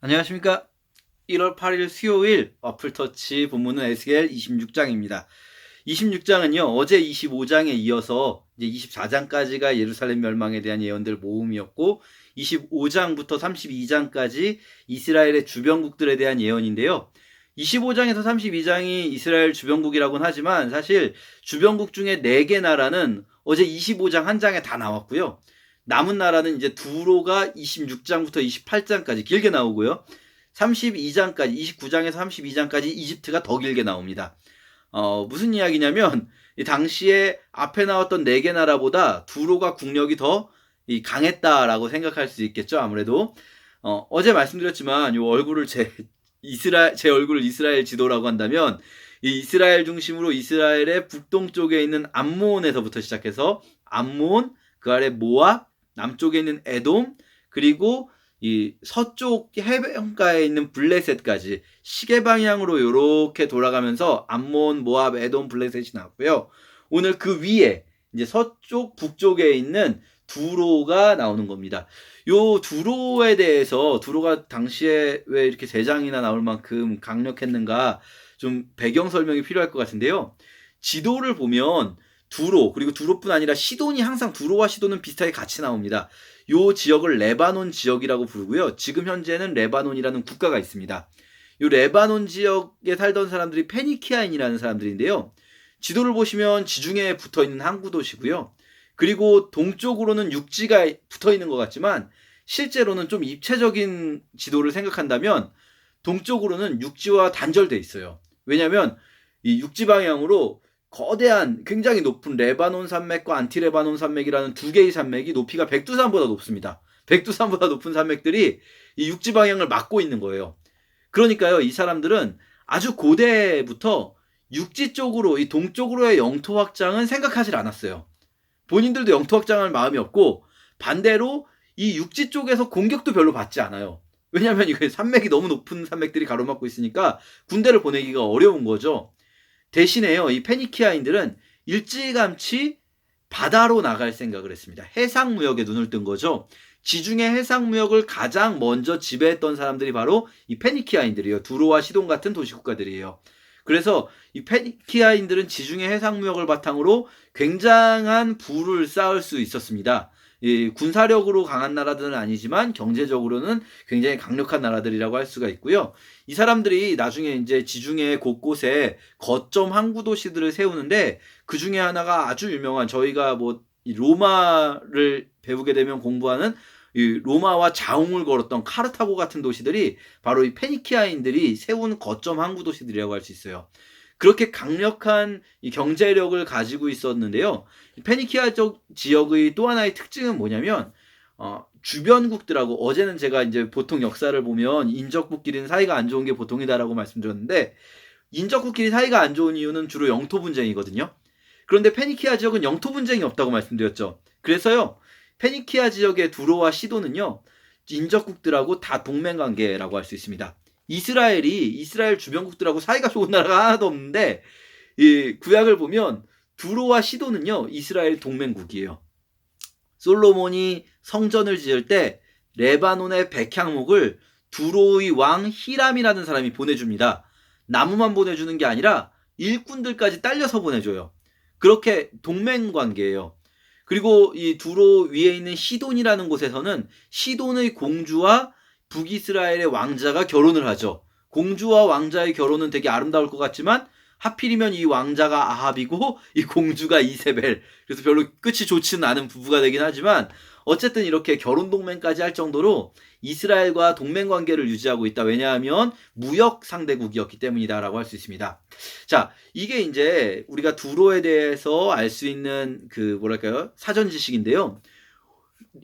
안녕하십니까. 1월 8일 수요일 어플터치 본문은 에스겔 26장입니다. 26장은요, 어제 25장에 이어서 이제 24장까지가 예루살렘 멸망에 대한 예언들 모음이었고, 25장부터 32장까지 이스라엘의 주변국들에 대한 예언인데요. 25장에서 32장이 이스라엘 주변국이라고는 하지만 사실 주변국 중에 4개 나라는 어제 25장 한 장에 다 나왔고요. 남은 나라는 이제 두로가 26장부터 28장까지 길게 나오고요. 32장까지, 29장에서 32장까지 이집트가 더 길게 나옵니다. 무슨 이야기냐면, 당시에 앞에 나왔던 4개 나라보다 두로가 국력이 더 강했다라고 생각할 수 있겠죠, 아무래도. 어제 말씀드렸지만, 제 얼굴을 이스라엘 지도라고 한다면, 이 이스라엘 중심으로 이스라엘의 북동쪽에 있는 암몬에서부터 시작해서, 암몬, 그 아래 모압, 남쪽에 있는 에돔, 그리고 이 서쪽 해변가에 있는 블레셋까지 시계 방향으로 이렇게 돌아가면서 암몬, 모압, 에돔, 블레셋이 나왔고요. 오늘 그 위에 이제 서쪽 북쪽에 있는 두로가 나오는 겁니다. 요 두로에 대해서 두로가 당시에 왜 이렇게 3장이나 나올 만큼 강력했는가 좀 배경 설명이 필요할 것 같은데요. 지도를 보면 두로, 그리고 두로뿐 아니라 시돈이 항상 두로와 시돈은 비슷하게 같이 나옵니다. 요 지역을 레바논 지역이라고 부르고요. 지금 현재는 레바논이라는 국가가 있습니다. 요 레바논 지역에 살던 사람들이 페니키아인이라는 사람들인데요. 지도를 보시면 지중해에 붙어있는 항구 도시고요. 그리고 동쪽으로는 육지가 붙어있는 것 같지만 실제로는 좀 입체적인 지도를 생각한다면 동쪽으로는 육지와 단절돼 있어요. 왜냐하면 이 육지 방향으로 거대한 굉장히 높은 레바논 산맥과 안티레바논 산맥이라는 2개의 산맥이 높이가 백두산보다 높습니다. 백두산보다 높은 산맥들이 이 육지 방향을 막고 있는 거예요. 그러니까요, 이 사람들은 아주 고대부터 육지 쪽으로, 이 동쪽으로의 영토 확장은 생각하지 않았어요. 본인들도 영토 확장할 마음이 없고, 반대로 이 육지 쪽에서 공격도 별로 받지 않아요. 왜냐하면 이게 산맥이 너무 높은 산맥들이 가로막고 있으니까 군대를 보내기가 어려운 거죠. 대신에요, 이 페니키아인들은 일찌감치 바다로 나갈 생각을 했습니다. 해상무역에 눈을 뜬 거죠. 지중해 해상무역을 가장 먼저 지배했던 사람들이 바로 이 페니키아인들이에요. 두로와 시돈 같은 도시국가들이에요. 그래서 이 페니키아인들은 지중해 해상무역을 바탕으로 굉장한 부를 쌓을 수 있었습니다. 군사력으로 강한 나라들은 아니지만 경제적으로는 굉장히 강력한 나라들이라고 할 수가 있고요. 이 사람들이 나중에 이제 지중해 곳곳에 거점 항구 도시들을 세우는데 그 중에 하나가 아주 유명한, 저희가 뭐 로마를 배우게 되면 공부하는 이 로마와 자웅을 걸었던 카르타고 같은 도시들이 바로 이 페니키아인들이 세운 거점 항구 도시들이라고 할 수 있어요. 그렇게 강력한 이 경제력을 가지고 있었는데요. 페니키아 쪽 지역의 또 하나의 특징은 뭐냐면 주변국들하고, 어제는 제가 이제 보통 역사를 보면 인접국끼리는 사이가 안 좋은 게 보통이다라고 말씀드렸는데, 인접국끼리 사이가 안 좋은 이유는 주로 영토 분쟁이거든요. 그런데 페니키아 지역은 영토 분쟁이 없다고 말씀드렸죠. 그래서요, 페니키아 지역의 두로와 시돈은요, 인접국들하고 다 동맹 관계라고 할 수 있습니다. 이스라엘 주변국들하고 사이가 좋은 나라가 하나도 없는데, 이 구약을 보면 두로와 시돈은요, 이스라엘 동맹국이에요. 솔로몬이 성전을 지을 때 레바논의 백향목을 두로의 왕 히람이라는 사람이 보내줍니다. 나무만 보내주는 게 아니라 일꾼들까지 딸려서 보내줘요. 그렇게 동맹 관계예요. 그리고 이 두로 위에 있는 시돈이라는 곳에서는 시돈의 공주와 북이스라엘의 왕자가 결혼을 하죠. 공주와 왕자의 결혼은 되게 아름다울 것 같지만 하필이면 이 왕자가 아합이고 이 공주가 이세벨, 그래서 별로 끝이 좋지는 않은 부부가 되긴 하지만 어쨌든 이렇게 결혼 동맹까지 할 정도로 이스라엘과 동맹 관계를 유지하고 있다. 왜냐하면 무역 상대국이었기 때문이다라고 할 수 있습니다. 자, 이게 이제 우리가 두로에 대해서 알 수 있는 그 뭐랄까요, 사전 지식인데요.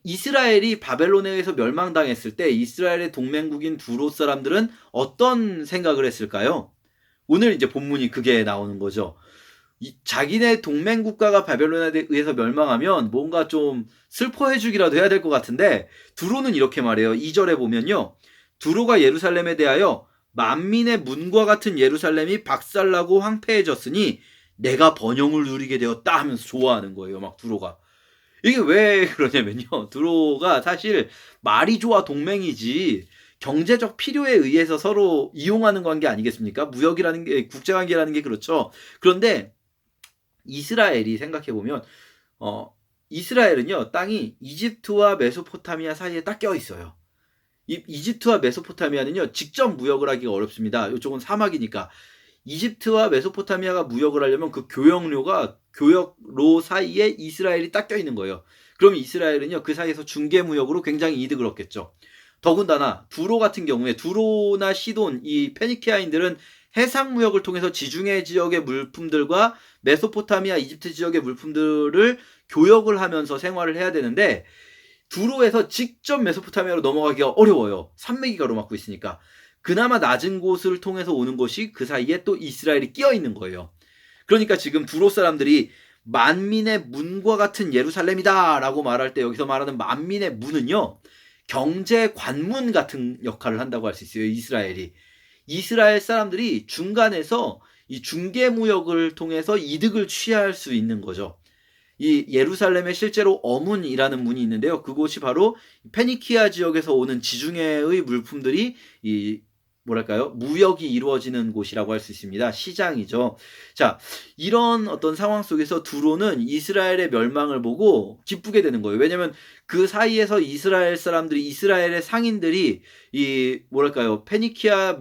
이스라엘이 바벨론에 의해서 멸망당했을 때 이스라엘의 동맹국인 두로 사람들은 어떤 생각을 했을까요? 오늘 이제 본문이 그게 나오는 거죠. 자기네 동맹 국가가 바벨론에 의해서 멸망하면 뭔가 좀 슬퍼해주기라도 해야 될 것 같은데, 두로는 이렇게 말해요. 2절에 보면요, 두로가 예루살렘에 대하여 만민의 문과 같은 예루살렘이 박살나고 황폐해졌으니 내가 번영을 누리게 되었다 하면서 좋아하는 거예요. 막 두로가. 이게 왜 그러냐면요, 두로가 사실 말이 좋아 동맹이지 경제적 필요에 의해서 서로 이용하는 관계 아니겠습니까? 무역이라는 게 국제관계라는 게 그렇죠. 그런데 이스라엘이 생각해 보면 이스라엘은요 땅이 이집트와 메소포타미아 사이에 딱 껴 있어요. 이집트와 메소포타미아는요 직접 무역을 하기가 어렵습니다. 이쪽은 사막이니까. 이집트와 메소포타미아가 무역을 하려면 그 교역로 사이에 이스라엘이 딱 껴 있는 거예요. 그럼 이스라엘은요 그 사이에서 중개 무역으로 굉장히 이득을 얻겠죠. 더군다나 두로 같은 경우에 두로나 시돈 이 페니키아인들은 해상 무역을 통해서 지중해 지역의 물품들과 메소포타미아 이집트 지역의 물품들을 교역을 하면서 생활을 해야 되는데 두로에서 직접 메소포타미아로 넘어가기가 어려워요. 산맥이 가로막고 있으니까. 그나마 낮은 곳을 통해서 오는 것이 그 사이에 또 이스라엘이 끼어 있는 거예요. 그러니까 지금 두로 사람들이 만민의 문과 같은 예루살렘이다 라고 말할 때 여기서 말하는 만민의 문은요 경제 관문 같은 역할을 한다고 할 수 있어요. 이스라엘이. 이스라엘 사람들이 중간에서 이 중개무역을 통해서 이득을 취할 수 있는 거죠. 이 예루살렘에 실제로 어문이라는 문이 있는데요. 그곳이 바로 페니키아 지역에서 오는 지중해의 물품들이 이 뭐랄까요? 무역이 이루어지는 곳이라고 할 수 있습니다. 시장이죠. 자, 이런 어떤 상황 속에서 두로는 이스라엘의 멸망을 보고 기쁘게 되는 거예요. 왜냐면 그 사이에서 이스라엘 사람들이 이스라엘의 상인들이 이 뭐랄까요? 페니키아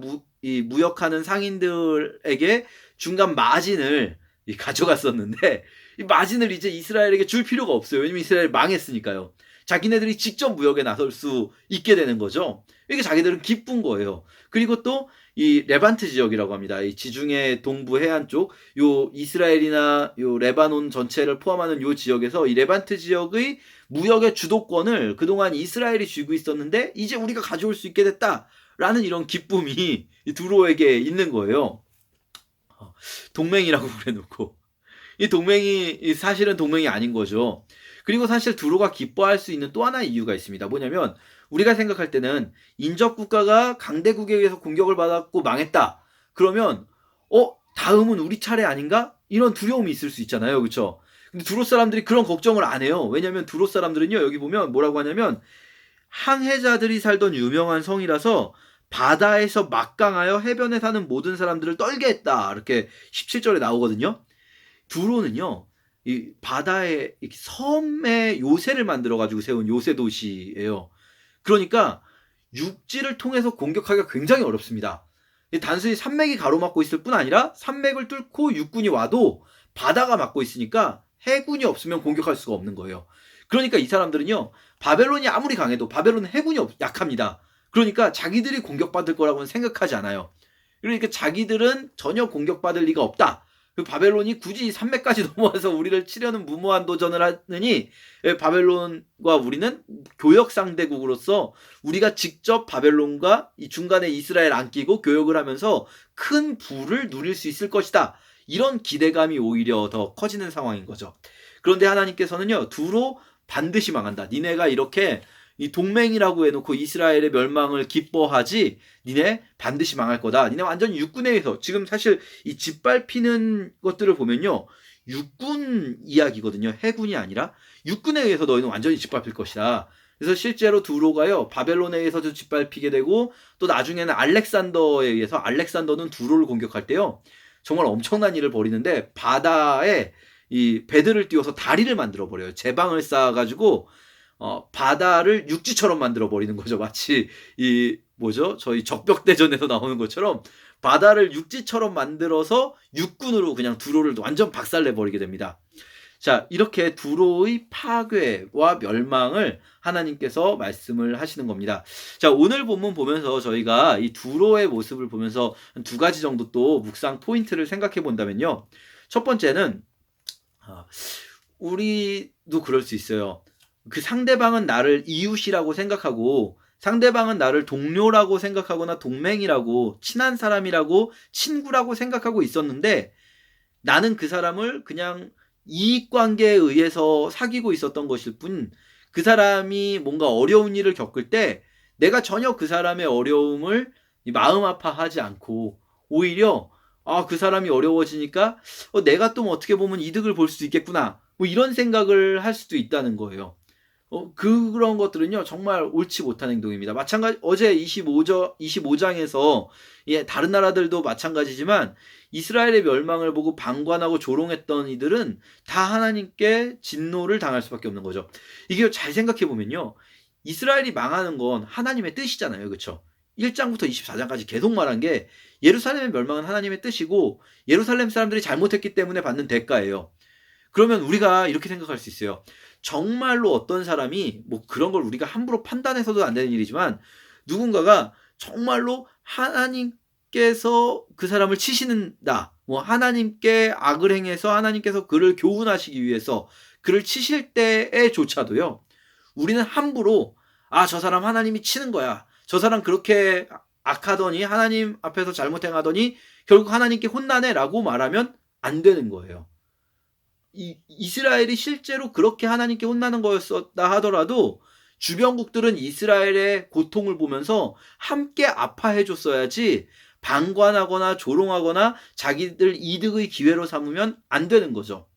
무역하는 상인들에게 중간 마진을 가져갔었는데 이 마진을 이제 이스라엘에게 줄 필요가 없어요. 왜냐면 이스라엘이 망했으니까요. 자기네들이 직접 무역에 나설 수 있게 되는 거죠. 이게 자기들은 기쁜 거예요. 그리고 또 이 레반트 지역이라고 합니다. 이 지중해 동부 해안 쪽, 요 이스라엘이나 요 레바논 전체를 포함하는 요 지역에서 이 레반트 지역의 무역의 주도권을 그동안 이스라엘이 쥐고 있었는데 이제 우리가 가져올 수 있게 됐다라는 이런 기쁨이 두로에게 있는 거예요. 동맹이라고 그래놓고 이 동맹이 사실은 동맹이 아닌 거죠. 그리고 사실 두로가 기뻐할 수 있는 또 하나의 이유가 있습니다. 뭐냐면 우리가 생각할 때는 인접국가가 강대국에 의해서 공격을 받았고 망했다. 그러면 다음은 우리 차례 아닌가? 이런 두려움이 있을 수 있잖아요. 그렇죠? 근데 두로 사람들이 그런 걱정을 안 해요. 왜냐면 두로 사람들은요. 여기 보면 뭐라고 하냐면 항해자들이 살던 유명한 성이라서 바다에서 막강하여 해변에 사는 모든 사람들을 떨게 했다. 이렇게 17절에 나오거든요. 두로는요. 이 바다에 섬에 요새를 만들어 가지고 세운 요새 도시예요. 그러니까 육지를 통해서 공격하기가 굉장히 어렵습니다. 단순히 산맥이 가로막고 있을 뿐 아니라 산맥을 뚫고 육군이 와도 바다가 막고 있으니까 해군이 없으면 공격할 수가 없는 거예요. 그러니까 이 사람들은요. 바벨론이 아무리 강해도 바벨론은 해군이 약합니다. 그러니까 자기들이 공격받을 거라고는 생각하지 않아요. 그러니까 자기들은 전혀 공격받을 리가 없다. 바벨론이 굳이 산맥까지 넘어와서 우리를 치려는 무모한 도전을 하느니 바벨론과 우리는 교역 상대국으로서 우리가 직접 바벨론과 이 중간에 이스라엘 안 끼고 교역을 하면서 큰 부를 누릴 수 있을 것이다. 이런 기대감이 오히려 더 커지는 상황인 거죠. 그런데 하나님께서는요. 두로 반드시 망한다. 니네가 이렇게 이 동맹이라고 해놓고 이스라엘의 멸망을 기뻐하지 니네 반드시 망할 거다. 니네 완전히 육군에 의해서 지금 사실 이 짓밟히는 것들을 보면요. 육군 이야기거든요. 해군이 아니라 육군에 의해서 너희는 완전히 짓밟힐 것이다. 그래서 실제로 두로가요. 바벨론에 의해서도 짓밟히게 되고 또 나중에는 알렉산더에 의해서 알렉산더는 두로를 공격할 때요. 정말 엄청난 일을 벌이는데 바다에 이 배들을 띄워서 다리를 만들어 버려요. 제방을 쌓아가지고 바다를 육지처럼 만들어 버리는 거죠. 마치 저희 적벽대전에서 나오는 것처럼 바다를 육지처럼 만들어서 육군으로 그냥 두로를 완전 박살내 버리게 됩니다. 자, 이렇게 두로의 파괴와 멸망을 하나님께서 말씀을 하시는 겁니다. 자, 오늘 본문 보면서 저희가 이 두로의 모습을 보면서 두 가지 정도 또 묵상 포인트를 생각해 본다면요. 첫 번째는 우리도 그럴 수 있어요. 그 상대방은 나를 이웃이라고 생각하고 상대방은 나를 동료라고 생각하거나 동맹이라고 친한 사람이라고 친구라고 생각하고 있었는데 나는 그 사람을 그냥 이익관계에 의해서 사귀고 있었던 것일 뿐 그 사람이 뭔가 어려운 일을 겪을 때 내가 전혀 그 사람의 어려움을 마음 아파하지 않고 오히려 그 사람이 어려워지니까 내가 또 어떻게 보면 이득을 볼 수 있겠구나 뭐 이런 생각을 할 수도 있다는 거예요. 그런 것들은요, 정말 옳지 못한 행동입니다. 마찬가지, 어제 25장에서, 예, 다른 나라들도 마찬가지지만, 이스라엘의 멸망을 보고 방관하고 조롱했던 이들은 다 하나님께 진노를 당할 수밖에 없는 거죠. 이게 잘 생각해 보면요, 이스라엘이 망하는 건 하나님의 뜻이잖아요. 그쵸? 1장부터 24장까지 계속 말한 게, 예루살렘의 멸망은 하나님의 뜻이고, 예루살렘 사람들이 잘못했기 때문에 받는 대가예요. 그러면 우리가 이렇게 생각할 수 있어요. 정말로 어떤 사람이, 뭐 그런 걸 우리가 함부로 판단해서도 안 되는 일이지만, 누군가가 정말로 하나님께서 그 사람을 치시는다, 뭐 하나님께 악을 행해서 하나님께서 그를 교훈하시기 위해서 그를 치실 때에조차도요, 우리는 함부로 저 사람 하나님이 치는 거야, 저 사람 그렇게 악하더니 하나님 앞에서 잘못 행하더니 결국 하나님께 혼나네 라고 말하면 안 되는 거예요. 이스라엘이 실제로 그렇게 하나님께 혼나는 거였었다 하더라도 주변국들은 이스라엘의 고통을 보면서 함께 아파해 줬어야지, 방관하거나 조롱하거나 자기들 이득의 기회로 삼으면 안 되는 거죠.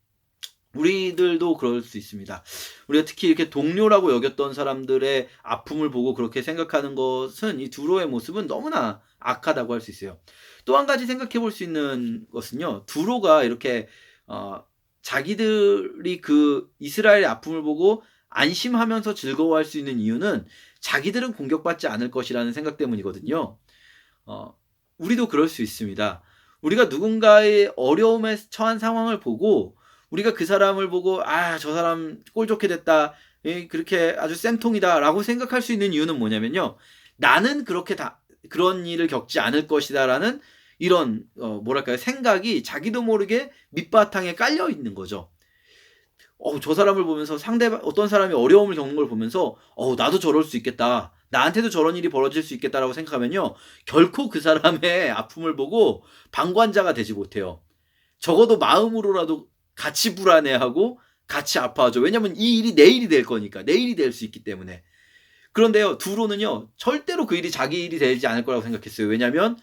우리들도 그럴 수 있습니다. 우리가 특히 이렇게 동료라고 여겼던 사람들의 아픔을 보고 그렇게 생각하는 것은, 이 두로의 모습은 너무나 악하다고 할 수 있어요. 또 한 가지 생각해 볼 수 있는 것은요, 두로가 이렇게 자기들이 그 이스라엘의 아픔을 보고 안심하면서 즐거워할 수 있는 이유는 자기들은 공격받지 않을 것이라는 생각 때문이거든요. 우리도 그럴 수 있습니다. 우리가 누군가의 어려움에 처한 상황을 보고, 우리가 그 사람을 보고 저 사람 꼴 좋게 됐다, 그렇게 아주 쌤통이다 라고 생각할 수 있는 이유는 뭐냐면요, 나는 그렇게 그런 일을 겪지 않을 것이다 라는 이런 뭐랄까요, 생각이 자기도 모르게 밑바탕에 깔려 있는 거죠. 저 사람을 보면서, 어떤 사람이 어려움을 겪는 걸 보면서 나도 저럴 수 있겠다, 나한테도 저런 일이 벌어질 수 있겠다라고 생각하면요, 결코 그 사람의 아픔을 보고 방관자가 되지 못해요. 적어도 마음으로라도 같이 불안해하고 같이 아파하죠. 왜냐면 이 일이 내일이 될 거니까, 내일이 될 수 있기 때문에. 그런데요, 두로는요, 절대로 그 일이 자기 일이 되지 않을 거라고 생각했어요. 왜냐면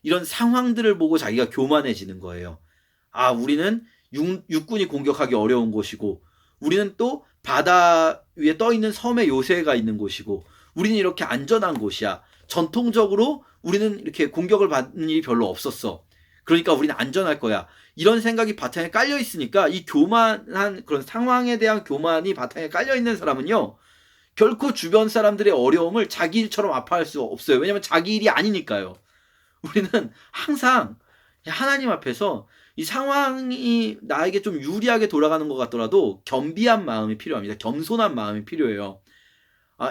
이런 상황들을 보고 자기가 교만해지는 거예요. 우리는 육군이 공격하기 어려운 곳이고, 우리는 또 바다 위에 떠있는 섬의 요새가 있는 곳이고, 우리는 이렇게 안전한 곳이야, 전통적으로 우리는 이렇게 공격을 받는 일이 별로 없었어, 그러니까 우리는 안전할 거야, 이런 생각이 바탕에 깔려 있으니까, 이 교만한 그런 상황에 대한 교만이 바탕에 깔려 있는 사람은요, 결코 주변 사람들의 어려움을 자기 일처럼 아파할 수 없어요. 왜냐면 자기 일이 아니니까요. 우리는 항상 하나님 앞에서 이 상황이 나에게 좀 유리하게 돌아가는 것 같더라도 겸비한 마음이 필요합니다. 겸손한 마음이 필요해요.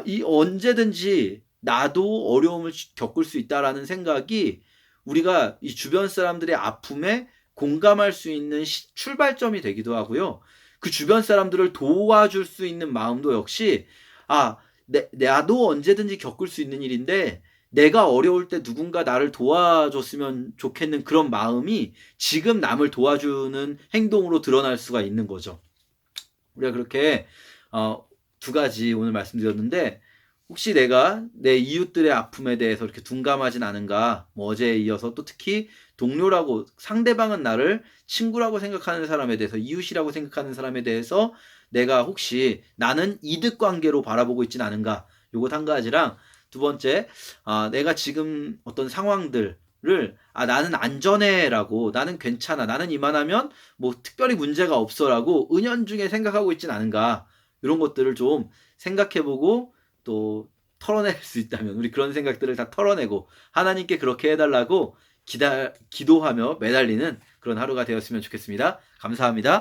이 언제든지 나도 어려움을 겪을 수 있다라는 생각이, 우리가 이 주변 사람들의 아픔에 공감할 수 있는 출발점이 되기도 하고요. 그 주변 사람들을 도와줄 수 있는 마음도 역시, 나도 언제든지 겪을 수 있는 일인데 내가 어려울 때 누군가 나를 도와줬으면 좋겠는 그런 마음이 지금 남을 도와주는 행동으로 드러날 수가 있는 거죠. 우리가 그렇게 두 가지 오늘 말씀드렸는데, 혹시 내가 내 이웃들의 아픔에 대해서 이렇게 둔감하진 않은가, 뭐 어제에 이어서 또 특히 동료라고, 상대방은 나를 친구라고 생각하는 사람에 대해서, 이웃이라고 생각하는 사람에 대해서 내가 혹시 나는 이득 관계로 바라보고 있진 않은가, 요것 한 가지랑, 두 번째, 내가 지금 어떤 상황들을 나는 안전해 라고, 나는 괜찮아, 나는 이만하면 뭐 특별히 문제가 없어 라고 은연중에 생각하고 있진 않은가, 이런 것들을 좀 생각해보고, 또 털어낼 수 있다면 우리 그런 생각들을 다 털어내고 하나님께 그렇게 해달라고 기도하며 매달리는 그런 하루가 되었으면 좋겠습니다. 감사합니다.